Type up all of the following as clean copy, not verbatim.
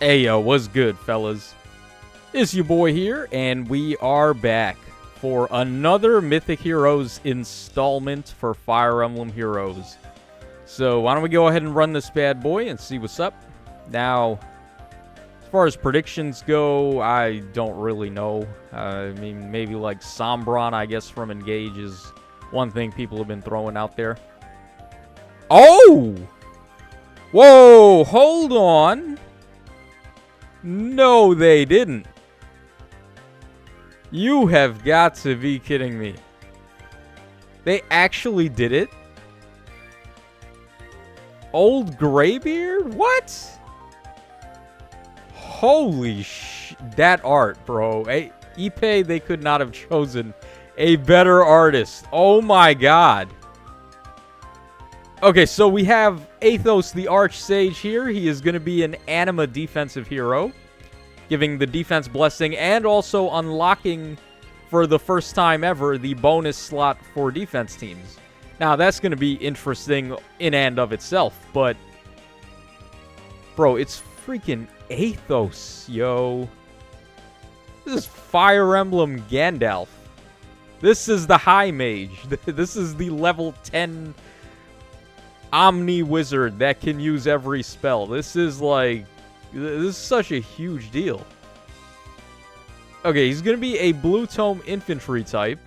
Hey yo, what's good, fellas? It's your boy here, and we are back for another Mythic Heroes installment for Fire Emblem Heroes. So why don't we go ahead and run this bad boy and see what's up. Now, as far as predictions go, I don't really know. I mean, maybe like Sombron, I guess, from Engage is one thing people have been throwing out there. Oh! Whoa, hold on. No, they didn't. You have got to be kidding me. They actually did it? Old Graybeard? What? Holy sh... That art, bro. Ipe, they could not have chosen a better artist. Oh my god. Okay, so we have Athos the Archsage here. He is going to be an anima defensive hero, giving the defense blessing and also unlocking for the first time ever the bonus slot for defense teams. Now, that's going to be interesting in and of itself, but bro, it's freaking Athos, yo. This is Fire Emblem Gandalf. This is the High Mage. This is the level 10 Omni Wizard that can use every spell. This is like... This is such a huge deal. Okay, he's going to be a Blue Tome Infantry type.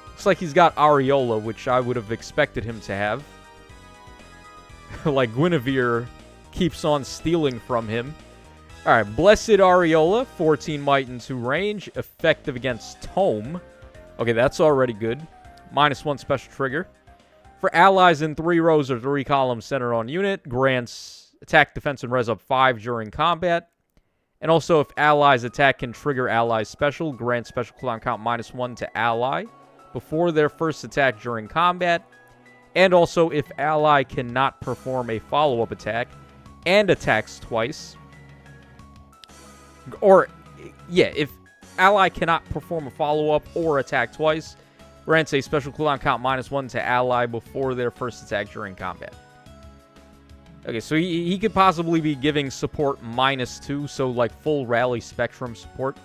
Looks like he's got Areola, which I would have expected him to have. Like Guinevere keeps on stealing from him. Alright, Blessed Areola, 14 might and 2 range, effective against Tome. Okay, that's already good. -1 special trigger. For allies in 3 rows or 3 columns centered on unit, grants attack, defense, and res up 5 during combat. And also, if allies attack can trigger allies special, grant special cooldown count -1 to ally before their first attack during combat. And also, if ally cannot perform a follow-up attack and attacks twice. Or, yeah, if ally cannot perform a follow-up or attack twice, grants a special cooldown count -1 to ally before their first attack during combat. Okay, so he could possibly be giving support -2, so like full rally spectrum support.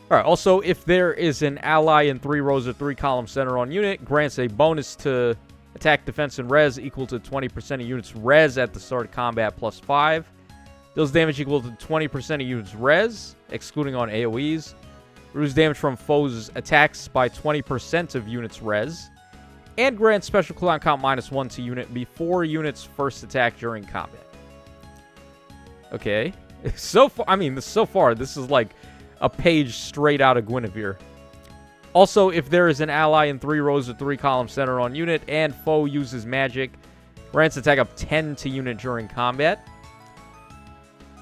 Alright, also, if there is an ally in 3 rows or 3 columns centered on unit, grants a bonus to attack, defense, and res equal to 20% of units res at the start of combat +5. Deals damage equal to 20% of units res, excluding on AoEs. Reduce damage from foes' attacks by 20% of units res. And grant special cooldown count -1 to unit before unit's first attack during combat. Okay. So far, I mean, so far, this is like a page straight out of Guinevere. Also, if there is an ally in 3 rows or 3 columns centered on unit and foe uses magic, grants attack up 10 to unit during combat.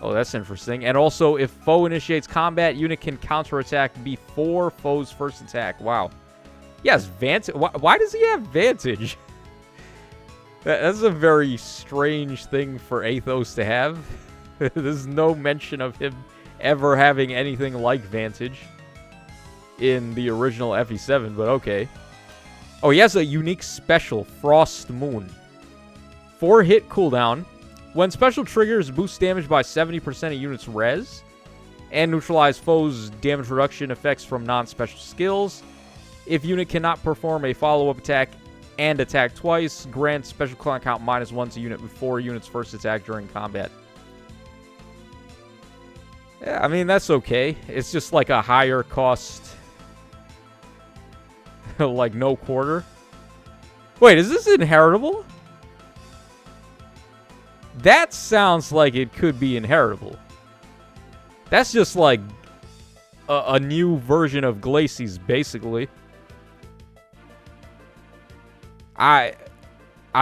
Oh, that's interesting. And also, if foe initiates combat, unit can counterattack before foe's first attack. Wow. Yes, Vantage. Why does he have Vantage? That's a very strange thing for Athos to have. There's no mention of him ever having anything like Vantage in the original FE7, but okay. Oh, he has a unique special, Frost Moon. 4-hit cooldown. When special triggers, boost damage by 70% of units res, and neutralize foes' damage reduction effects from non-special skills. If unit cannot perform a follow-up attack and attack twice, grant special cooldown count -1 to unit before unit's first attack during combat. Yeah, I mean, that's okay. It's just like a higher cost, like no quarter. Wait, is this inheritable? That sounds like it could be inheritable. That's just like a new version of Glacies, basically. I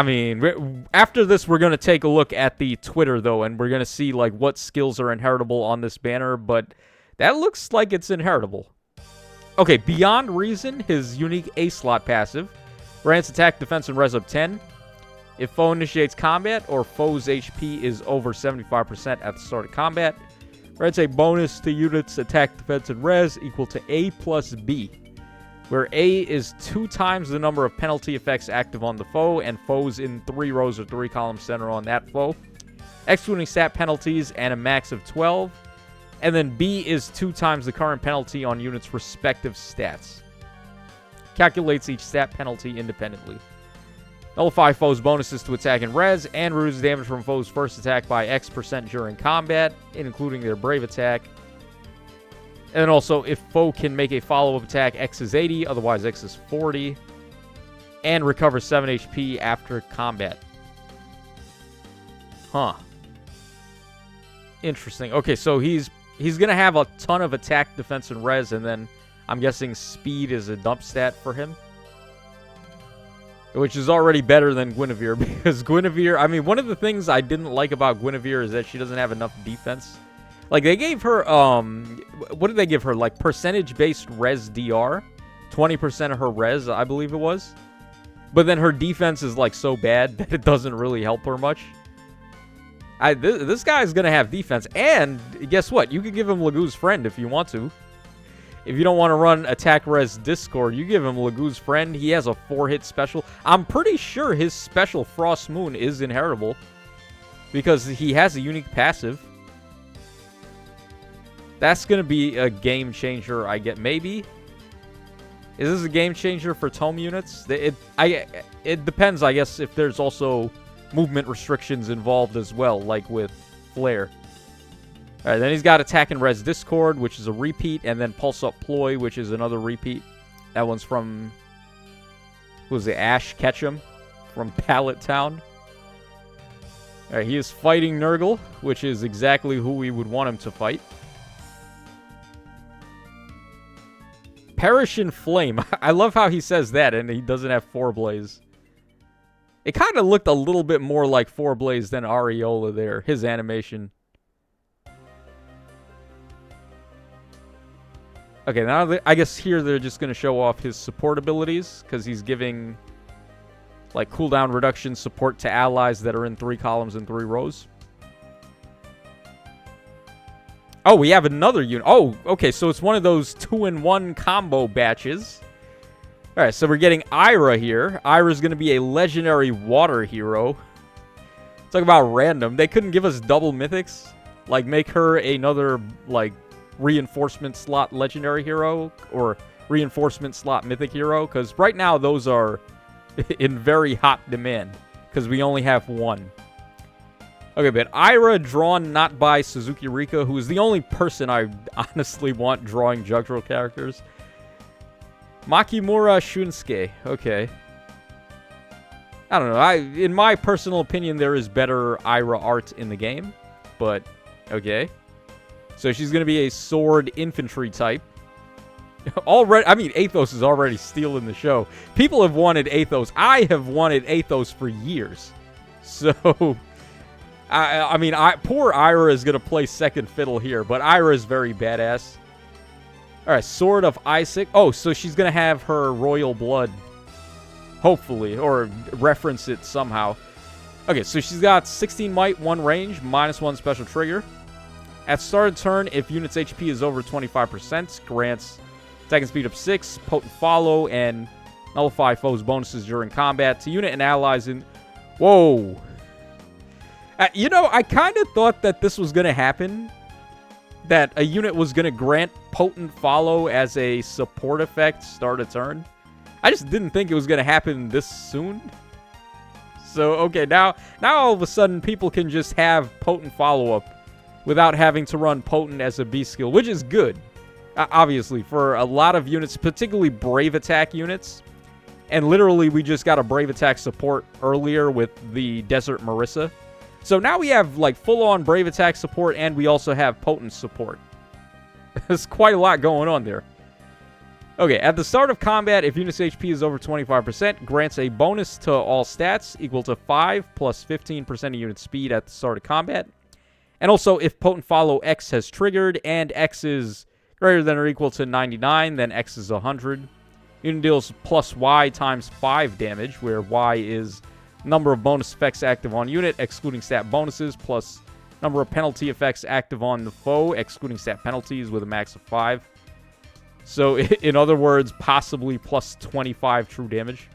mean, after this, we're going to take a look at the Twitter, though, and we're going to see, like, what skills are inheritable on this banner, but that looks like it's inheritable. Okay, Beyond Reason, his unique A-slot passive, grants attack, defense, and res up 10. If foe initiates combat or foe's HP is over 75% at the start of combat, grants a bonus to units attack, defense, and res equal to A plus B, where A is 2 times the number of penalty effects active on the foe and foes in 3 rows or 3 columns center on that foe. excluding stat penalties, and a max of 12. And then B is 2 times the current penalty on units' respective stats. Calculates each stat penalty independently. Nullify foes' bonuses to attack and res, and reduces damage from foes' first attack by X% during combat, including their brave attack. And then also, if foe can make a follow-up attack, X is 80, otherwise X is 40. And recover 7 HP after combat. Huh. Interesting. Okay, so he's going to have a ton of attack, defense, and res, and then I'm guessing speed is a dump stat for him. Which is already better than Guinevere, because Guinevere, I mean, one of the things I didn't like about Guinevere is that she doesn't have enough defense. Like, they gave her, what did they give her? Like, percentage-based res DR? 20% of her res, I believe it was. But then her defense is, like, so bad that it doesn't really help her much. This guy's gonna have defense, and guess what? You can give him Lagoo's Friend if you want to. If you don't want to run Attack Res Discord, you give him Lagoo's Friend. He has a 4-hit special. I'm pretty sure his special Frost Moon is inheritable, because he has a unique passive. That's going to be a game changer, I get. Maybe? Is this a game changer for tome units? It depends, I guess, if there's also movement restrictions involved as well, like with Flare. Alright, then he's got Attack and Res Discord, which is a repeat, and then Pulse Up Ploy, which is another repeat. That one's from, who was it, Ash Ketchum from Pallet Town. Alright, he is fighting Nurgle, which is exactly who we would want him to fight. Perish in Flame. I love how he says that, and he doesn't have Forblaze. It kind of looked a little bit more like Forblaze than Areola there, his animation. Okay, now I guess here they're just going to show off his support abilities, because he's giving, like, cooldown reduction support to allies that are in 3 columns and 3 rows. Oh, we have another unit. Oh, okay, so it's one of those 2-in-1 combo batches. Alright, so we're getting Ayra here. Ayra's going to be a legendary water hero. Talk about random. They couldn't give us double mythics. Like, make her another, like, reinforcement slot legendary hero or reinforcement slot mythic hero, because right now those are in very hot demand because we only have one. Okay, but Ayra drawn not by Suzuki Rika, who is the only person I honestly want drawing Jugdral characters. Makimura Shunsuke. Okay. I don't know. In my personal opinion, there is better Ayra art in the game, but okay. So she's going to be a sword infantry type. Already, I mean, Athos is already stealing the show. People have wanted Athos. I have wanted Athos for years. So, I mean, poor Ayra is going to play second fiddle here, but Ayra is very badass. All right, Sword of Isaac. Oh, so she's going to have her royal blood, hopefully, or reference it somehow. Okay, so she's got 16 might, 1 range, -1 special trigger. At start of turn, if unit's HP is over 25%, grants second speed up 6, potent follow, and nullify foes' bonuses during combat to unit and allies in... Whoa. You know, I kind of thought that this was going to happen. That a unit was going to grant potent follow as a support effect start of turn. I just didn't think it was going to happen this soon. So, okay, now all of a sudden people can just have potent follow-up without having to run Potent as a B skill, which is good. Obviously, for a lot of units, particularly Brave Attack units. And literally, we just got a Brave Attack support earlier with the Desert Marissa. So now we have, like, full-on Brave Attack support, and we also have Potent support. There's quite a lot going on there. Okay, at the start of combat, if unit's HP is over 25%, grants a bonus to all stats equal to 5 plus 15% of unit speed at the start of combat. And also, if Potent Follow X has triggered and X is greater than or equal to 99, then X is 100. Unit deals plus Y times 5 damage, where Y is number of bonus effects active on unit, excluding stat bonuses, plus number of penalty effects active on the foe, excluding stat penalties, with a max of 5. So, in other words, possibly plus 25 true damage.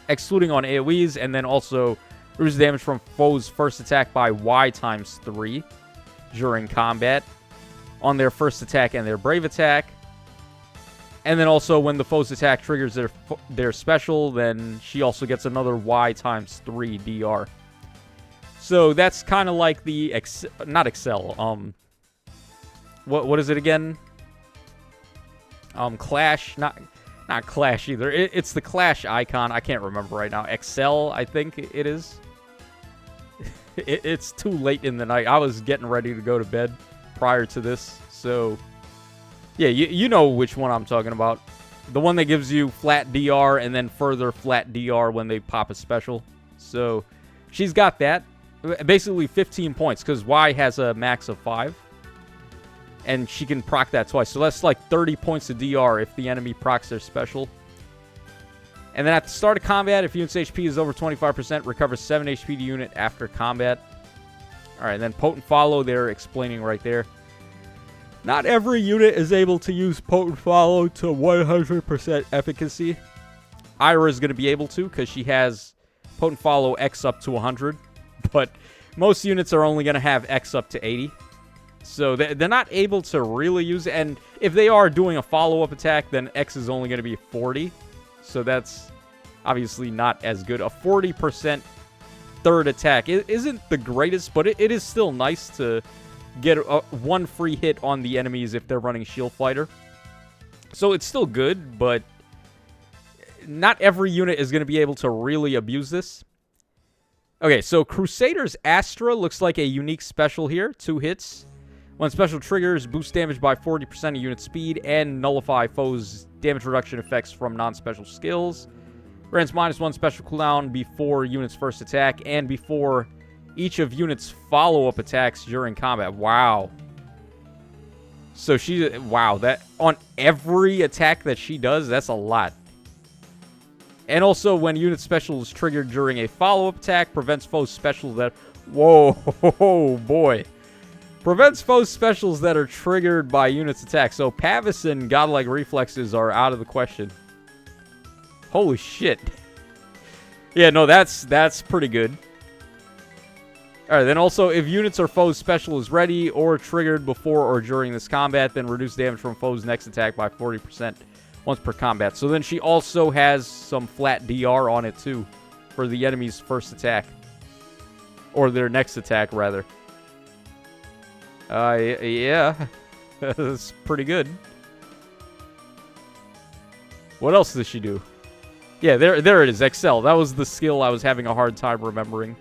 Excluding on AoEs, and then also Reduces damage from foes' first attack by Y times 3 during combat on their first attack and their brave attack. And then also when the foe's attack triggers their special, then she also gets another Y times 3 DR. So that's kind of like the not Excel. What is it again? Clash, not Clash either. It's the Clash icon. I can't remember right now. Excel, I think it is. It's too late in the night. I was getting ready to go to bed prior to this. So, yeah, you know which one I'm talking about. The one that gives you flat DR and then further flat DR when they pop a special. So, she's got that. Basically 15 points because Y has a max of 5. And she can proc that twice. So that's like 30 points of DR if the enemy procs their special. And then at the start of combat, if unit's HP is over 25%, recovers 7 HP to unit after combat. Alright, and then Potent Follow, they're explaining right there. Not every unit is able to use Potent Follow to 100% efficacy. Ayra is going to be able to because she has Potent Follow X up to 100. But most units are only going to have X up to 80. So they're not able to really use it. And if they are doing a follow-up attack, then X is only going to be 40. So that's obviously not as good. A 40% third attack isn't the greatest, but it is still nice to get one free hit on the enemies if they're running Shield Fighter. So it's still good, but not every unit is going to be able to really abuse this. Okay, so Crusader's Astra looks like a unique special here. 2 hits. When special triggers, boost damage by 40% of unit speed and nullify foes' damage reduction effects from non-special skills. Grants -1 special cooldown before unit's first attack and before each of unit's follow-up attacks during combat. Wow. So wow, that on every attack that she does, that's a lot. And also when unit special is triggered during a follow-up attack, prevents foes' specials that... Whoa, boy. Prevents foes' specials that are triggered by unit's attack. So Pavis and Godlike Reflexes are out of the question. Holy shit. Yeah, no, that's pretty good. Alright, then also, if units or foes' special is ready or triggered before or during this combat, then reduce damage from foes' next attack by 40% once per combat. So then she also has some flat DR on it, too, for the enemy's first attack. Or their next attack, rather. Yeah. That's pretty good. What else does she do? Yeah, there it is. Excel. That was the skill I was having a hard time remembering.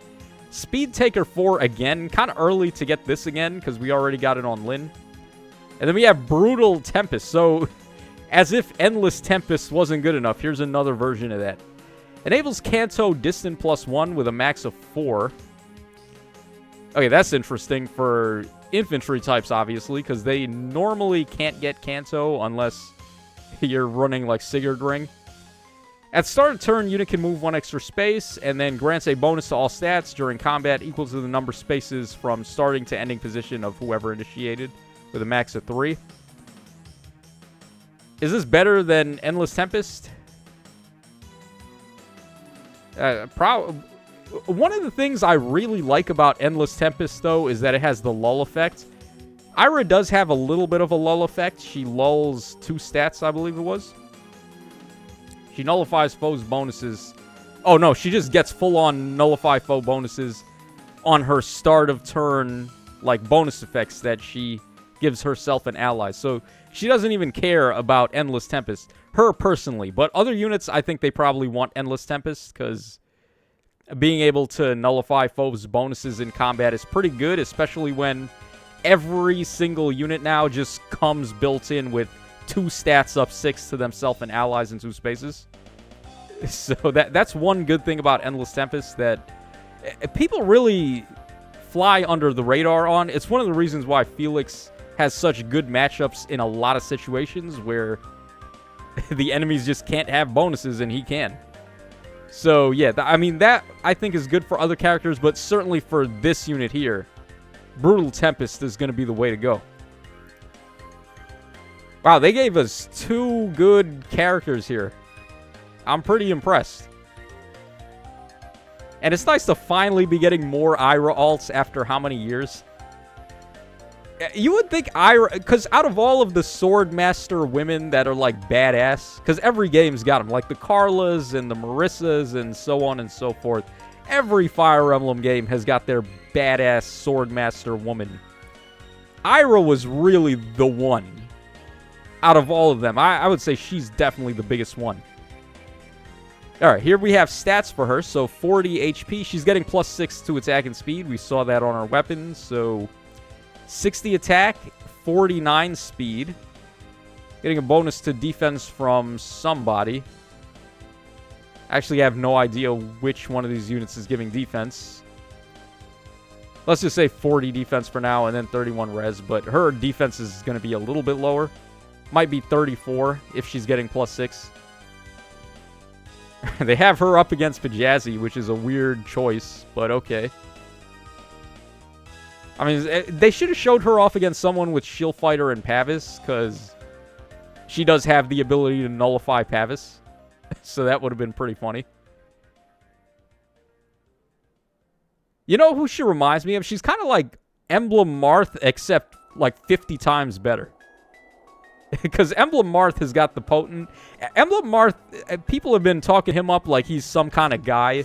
Speed Taker 4 again. Kind of early to get this again, because we already got it on Lyn. And then we have Brutal Tempest. So, as if Endless Tempest wasn't good enough, here's another version of that. Enables Kanto Distant +1 with a max of 4. Okay, that's interesting for infantry types, obviously, because they normally can't get Kanto unless you're running like Sigurd Ring. At start of turn, unit can move 1 extra space, and then grants a bonus to all stats during combat equal to the number of spaces from starting to ending position of whoever initiated, with a max of 3. Is this better than Endless Tempest? One of the things I really like about Endless Tempest, though, is that it has the lull effect. Ayra does have a little bit of a lull effect. She lulls 2 stats, I believe it was. She nullifies foes' bonuses. Oh, no, she just gets full-on nullify foe bonuses on her start of turn, like, bonus effects that she gives herself and allies. So she doesn't even care about Endless Tempest. Her, personally. But other units, I think they probably want Endless Tempest, because being able to nullify foes' bonuses in combat is pretty good, especially when every single unit now just comes built in with 2 stats up 6 to themselves and allies in 2 spaces. So that's one good thing about Endless Tempest that people really fly under the radar on. It's one of the reasons why Felix has such good matchups in a lot of situations where the enemies just can't have bonuses and he can. So, yeah, I mean, that I think is good for other characters, but certainly for this unit here, Brutal Tempest is going to be the way to go. Wow, they gave us 2 good characters here. I'm pretty impressed. And it's nice to finally be getting more Ayra alts after how many years? You would think Ayra, because out of all of the Swordmaster women that are, like, badass, because every game's got them, like the Carlas and the Marissas and so on and so forth. Every Fire Emblem game has got their badass Swordmaster woman. Ayra was really the one out of all of them. I would say she's definitely the biggest one. Alright, here we have stats for her. So 40 HP. She's getting +6 to attack and speed. We saw that on her weapons. So 60 attack, 49 speed. Getting a bonus to defense from somebody. Actually, I have no idea which one of these units is giving defense. Let's just say 40 defense for now and then 31 res. But her defense is going to be a little bit lower. Might be 34 if she's getting +6. They have her up against Pajazzi, which is a weird choice, but okay. I mean, they should have showed her off against someone with Shield Fighter and Pavis, because she does have the ability to nullify Pavis. So that would have been pretty funny. You know who she reminds me of? She's kind of like Emblem Marth, except like 50 times better. Because Emblem Marth has got the potent... Emblem Marth, people have been talking him up like he's some kind of guy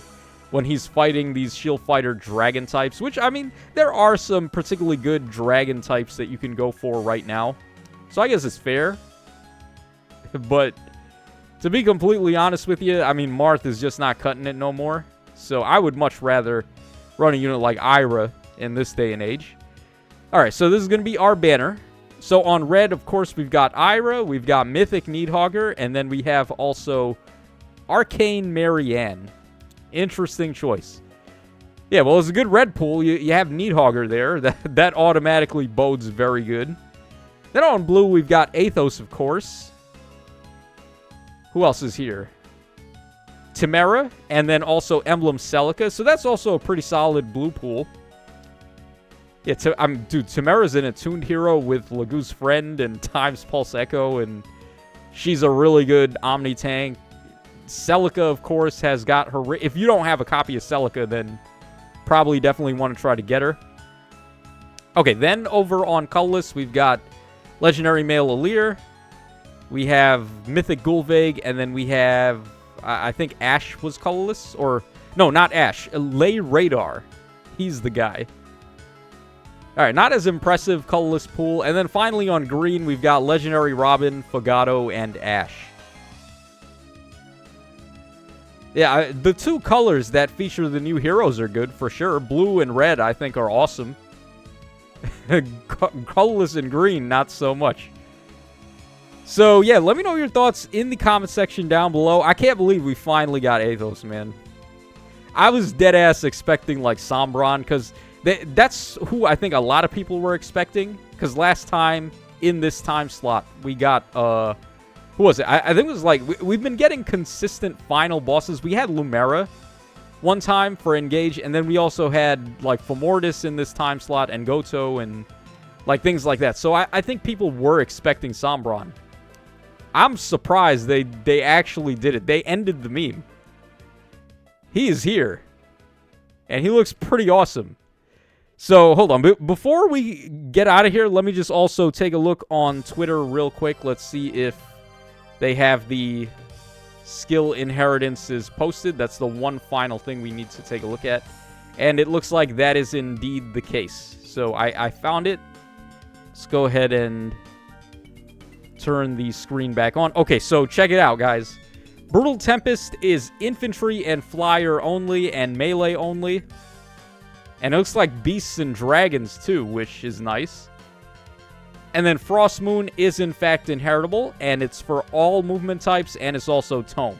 when he's fighting these Shield Fighter dragon types. Which, I mean, there are some particularly good dragon types that you can go for right now. So I guess it's fair. But to be completely honest with you, I mean, Marth is just not cutting it no more. So I would much rather run a unit like Ayra in this day and age. Alright, so this is going to be our banner. So on red, of course, we've got Ayra, we've got Mythic Needhogger, and then we have also Arcane Marianne. Interesting choice. Yeah, well, it's a good red pool. You have Needhogger there. That automatically bodes very good. Then on blue, we've got Athos, of course. Who else is here? Timera, and then also Emblem Celica. So that's also a pretty solid blue pool. Yeah, dude, Timera's an attuned hero with Lagoo's Friend and Time's Pulse Echo, and she's a really good Omni tank. Celica, of course, has got her... If you don't have a copy of Celica, then probably definitely want to try to get her. Okay, then over on colorless, we've got Legendary Male Alir. We have Mythic Gulvig, and then we have... I think Ash was colorless, or... No, not Ash. Lay Radar. He's the guy. Alright, not as impressive colorless pool. And then finally on green, we've got Legendary Robin, Fogado, and Ash. Yeah, the two colors that feature the new heroes are good, for sure. Blue and red, I think, are awesome. Colorless and green, not so much. So, yeah, let me know your thoughts in the comment section down below. I can't believe we finally got Athos, man. I was deadass expecting, like, Sombron, because... That's who I think a lot of people were expecting. Because last time, in this time slot, we got, who was it? I think it was like, we've been getting consistent final bosses. We had Lumera one time for Engage. And then we also had, like, Fomortis in this time slot. And Goto and, like, things like that. So I think people were expecting Sombron. I'm surprised they actually did it. They ended the meme. He is here. And he looks pretty awesome. So, hold on. Before we get out of here, let me just also take a look on Twitter real quick. Let's see if they have the skill inheritances posted. That's the one final thing we need to take a look at. And it looks like that is indeed the case. So, I found it. Let's go ahead and turn the screen back on. Okay, so check it out, guys. Brutal Tempest is infantry and flyer only and melee only. And it looks like beasts and dragons, too, which is nice. And then Frost Moon is, in fact, inheritable. And it's for all movement types. And it's also tome.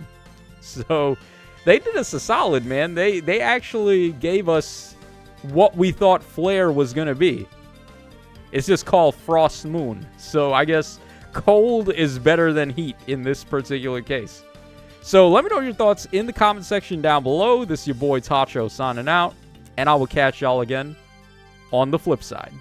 So, they did us a solid, man. They actually gave us what we thought Flare was going to be. It's just called Frost Moon. So, I guess cold is better than heat in this particular case. So, let me know your thoughts in the comment section down below. This is your boy Tacho signing out. And I will catch y'all again on the flip side.